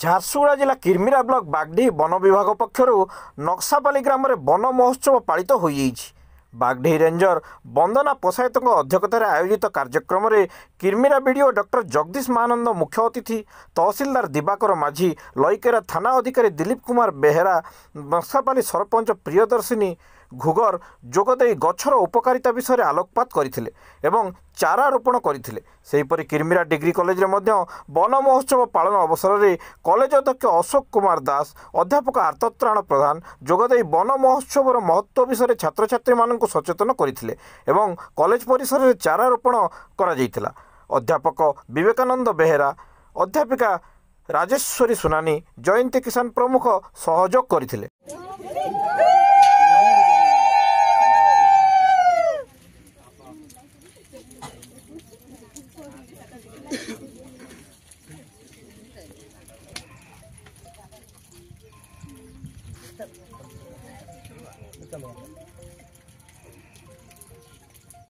ଝାରସୁଗୁଡ଼ା ଜିଲ୍ଲା କିର୍ମିରା ବ୍ଲକ ବାଗଡିହି ବନ ବିଭାଗ ପକ୍ଷରୁ ନକ୍ସାପାଲି ଗ୍ରାମରେ ବନ ମହୋତ୍ସବ ପାଳିତ ହୋଇଯାଇଛି। ବାଗଡିହି ରେଞ୍ଜର ବନ୍ଦନା ପଶାୟତଙ୍କ ଅଧ୍ୟକ୍ଷତାରେ ଆୟୋଜିତ କାର୍ଯ୍ୟକ୍ରମରେ କିର୍ମିରା ବିଡିଓ ଡକ୍ଟର ଜଗଦୀଶ ମହାନନ୍ଦ ମୁଖ୍ୟ ଅତିଥି, ତହସିଲଦାର ଦିବାକର ମାଝୀ, ଲଇକେରା ଥାନା ଅଧିକାରୀ ଦିलीप कुमार बेहेरा, नक्सापाली सरपंच प्रियदर्शिनी घुगर जोगदे गछर उपकारिता विषय आलोकपात करथिले एवं चारा रोपण करथिले। सेहीपरि किर्मिरा डिग्री कॉलेज रे मध्य वन महोत्सव पालन अवसर में कॉलेज अध्यक्ष अशोक कुमार दास, अध्यापक आर्तत्राण प्रधान जोगदे वन महोत्सव महत्व विषय छात्र छात्री मानक सचेतन करथिले एवं कॉलेज परिसर में चारा रोपण करा जायतिला। अध्यापक विवेकानंद बेहेरा, अध्यापिका राजेश्वरी सुनानी, जयंती किसान प्रमुख सहयोग करथिले। चलो